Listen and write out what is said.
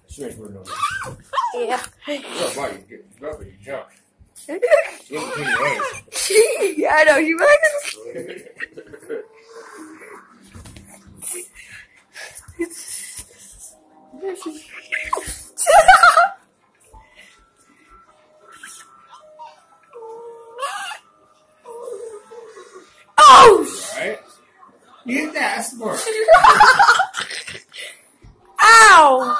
Smash for no. Yeah. Oh, wow, you jump. Yeah, I know, you like Oh! Alright. You hit that sport. Ow!